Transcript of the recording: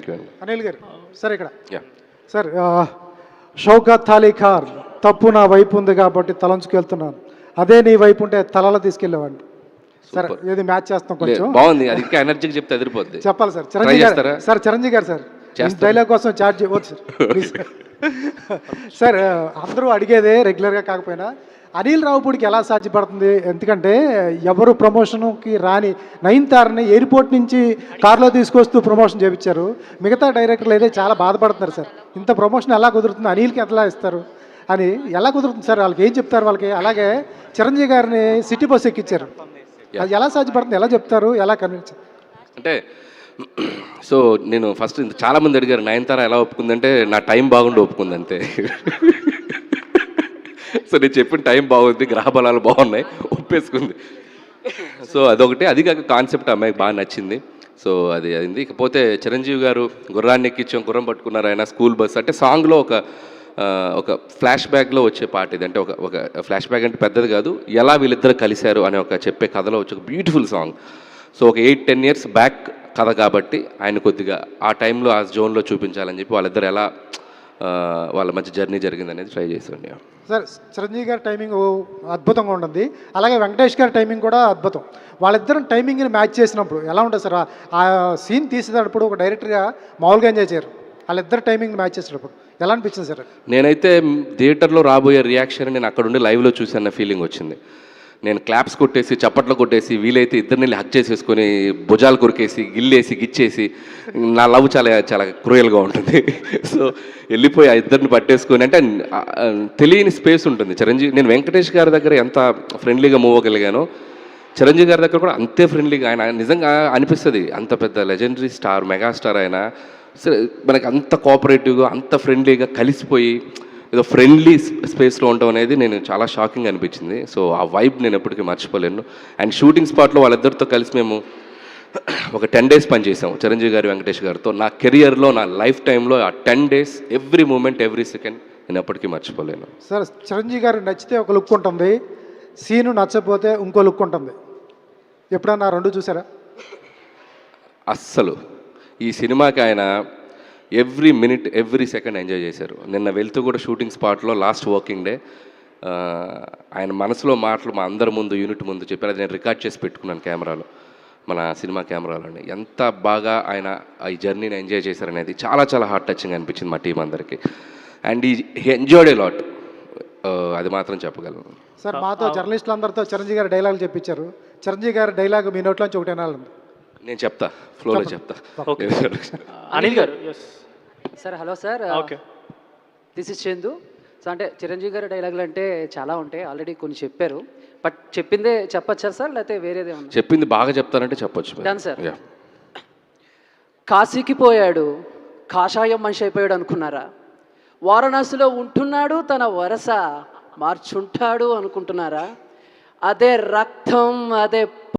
You అండి. అనిల్ గారు sir ఇక్కడ యా సార్, షౌకత్ అలీ ఖాన్ తప్పు నా వైపు ఉంది కాబట్టి తలంచుకెళ్తున్నాను, అదే నీ వైపు ఉంటే తలలో తీసుకెళ్ళేవాడిని. సార్ ఏది మ్యాచ్ చేస్తాం కొంచెం బాగుంది, అది ఇంకా ఎనర్జీకి చెప్తే అదిరిపోద్ది. చెప్పాలి సార్. చిరంజీవి గారు సార్, చిరంజీవి గారు సార్ డైలాగ్ కోసం చార్జ్ చేయవచ్చు సార్ ప్లీజ్. సార్ అందరూ అడిగేదే రెగ్యులర్గా కాకపోయినా అనిల్ రావుపూడికి ఎలా సాధ్యపడుతుంది? ఎందుకంటే ఎవరు ప్రమోషన్కి రాని నయనతారని ఎయిర్పోర్ట్ నుంచి కార్లో తీసుకొస్తూ ప్రమోషన్ చేయించారు. మిగతా డైరెక్టర్లు అయితే చాలా బాధపడుతున్నారు సార్, ఇంత ప్రమోషన్ ఎలా కుదురుతుంది, అనిల్కి ఎలా ఇస్తారు అని ఎలా కుదురుతుంది సార్? వాళ్ళకి ఏం చెప్తారు వాళ్ళకి? అలాగే చిరంజీవి గారిని సిటీ బస్ ఎక్కించారు, అది ఎలా సాధ్యపడుతుంది, ఎలా చెప్తారు, ఎలా కన్విన్స్? అంటే సో నేను ఫస్ట్ చాలామంది అడిగారు నయనతార ఎలా ఒప్పుకుందంటే నా టైం బాగుండి ఒప్పుకుంది అంతే. సో నేను చెప్పిన టైం బాగుంది, గ్రహ బలాలు బాగున్నాయి, ఒప్పేసుకుంది. సో అదొకటి, అది కాక కాన్సెప్ట్ అమ్మాయికి బాగా నచ్చింది. సో అది అయింది. ఇకపోతే చిరంజీవి గారు గుర్రాన్ని ఎక్కించాం, గుర్రం పట్టుకున్నారు ఆయన, స్కూల్ బస్ అంటే సాంగ్లో ఒక ఫ్లాష్ బ్యాక్లో వచ్చే పాట ఇది. అంటే ఒక ఫ్లాష్ బ్యాక్ అంటే పెద్దది కాదు, ఎలా వీళ్ళిద్దరు కలిశారు అనే ఒక చెప్పే కథలో వచ్చే ఒక బ్యూటిఫుల్ సాంగ్. సో ఒక 8-10 ఇయర్స్ బ్యాక్ కథ కాబట్టి ఆయన కొద్దిగా ఆ టైంలో ఆ జోన్లో చూపించాలని చెప్పి వాళ్ళిద్దరు ఎలా వాళ్ళ మధ్య జర్నీ జరిగింది అనేది ట్రై చేసాండి. సార్ చిరంజీవి గారి టైమింగ్ అద్భుతంగా ఉంటుంది, అలాగే వెంకటేష్ గారి టైమింగ్ కూడా అద్భుతం. వాళ్ళిద్దరం టైమింగ్ని మ్యాచ్ చేసినప్పుడు ఎలా ఉంటుంది సార్? ఆ సీన్ తీసేటప్పుడు ఒక డైరెక్టర్గా మామూలుగా ఎంజాయ్ చేయరు, వాళ్ళిద్దరు టైమింగ్ మ్యాచ్ చేసేటప్పుడు ఎలా అనిపించింది సార్? నేనైతే థియేటర్లో రాబోయే రియాక్షన్ నేను అక్కడ ఉండి లైవ్లో చూసాన్న ఫీలింగ్ వచ్చింది. నేను క్లాప్స్ కొట్టేసి చప్పట్లు కొట్టేసి వీలైతే ఇద్దరిని హక్ చేసేసుకొని భుజాలు కొరికేసి గిల్లేసి గిచ్చేసి, నా లవ్ చాలా చాలా క్రూయల్గా ఉంటుంది. సో వెళ్ళిపోయి ఆ ఇద్దరిని పట్టేసుకొని, అంటే తెలియని స్పేస్ ఉంటుంది. చిరంజీవి, నేను వెంకటేష్ గారి దగ్గర ఎంత ఫ్రెండ్లీగా మూవ్ అవ్వగలిగానో చిరంజీవి గారి దగ్గర కూడా అంతే ఫ్రెండ్లీగా. ఆయన నిజంగా అనిపిస్తుంది, అంత పెద్ద లెజెండరీ స్టార్, మెగాస్టార్ ఆయన, మనకి అంత కోఆపరేటివ్గా అంత ఫ్రెండ్లీగా కలిసిపోయి ఏదో ఫ్రెండ్లీ స్పేస్లో ఉండటం అనేది నేను చాలా షాకింగ్ అనిపించింది. సో ఆ వైబ్ నేను ఎప్పటికీ మర్చిపోలేను. అండ్ షూటింగ్ స్పాట్లో వాళ్ళిద్దరితో కలిసి మేము ఒక 10 days పనిచేసాం చిరంజీవి గారు వెంకటేష్ గారితో. నా కెరియర్లో, నా లైఫ్ టైంలో ఆ 10 days every moment, every second నేను ఎప్పటికీ మర్చిపోలేను. సార్ చిరంజీవి గారు నచ్చితే ఒక లుక్ ఉంటుంది, సీను నచ్చకపోతే ఇంకో లుక్ ఉంటుంది, ఎప్పుడన్నా రెండు చూసారా? అస్సలు ఈ సినిమాకి ఆయన every minute, every second enjoy చేశారు. నిన్న వెళ్తూ కూడా షూటింగ్ స్పాట్లో లాస్ట్ వర్కింగ్ డే ఆయన మనసులో మాటలు మా అందరి ముందు, యూనిట్ ముందు చెప్పారు. అది నేను రికార్డ్ చేసి పెట్టుకున్నాను కెమెరాలో, మన సినిమా కెమెరాలోనే. ఎంత బాగా ఆయన ఈ జర్నీని ఎంజాయ్ చేశారనేది చాలా చాలా హార్ట్ టచింగ్ అనిపించింది మా టీం అందరికీ. అండ్ ఈ ఎంజాయ్డ్ ఏ లాట్, అది మాత్రం చెప్పగలను. సార్ మాతో జర్నలిస్టులు అందరితో చిరంజీవి గారి డైలాగులు చెప్పించారు, చిరంజీవి గారి డైలాగ్ మీ నోట్లోంచి ఒకటి వినాలండి. నేను చెప్తా, ఫ్లోలో చెప్తా. అనిల్ గారు sir. Hello sir, okay, this is Chandu. So అంటే చిరంజీవి గారి డైలాగులు అంటే చాలా ఉంటాయి, ఆల్రెడీ కొన్ని చెప్పారు, బట్ చెప్పిందే చెప్పచ్చా సార్, లేకపోతే వేరేదే ఉంది? చెప్పింది బాగా చెప్తారంటే చెప్పొచ్చు. Done sir. కాశీకి పోయాడు, కాషాయం మనిషి అయిపోయాడు అనుకున్నారా? వారణాసిలో ఉంటున్నాడు, తన వరస మార్చుంటాడు అనుకుంటున్నారా? అదే రక్తం, అదే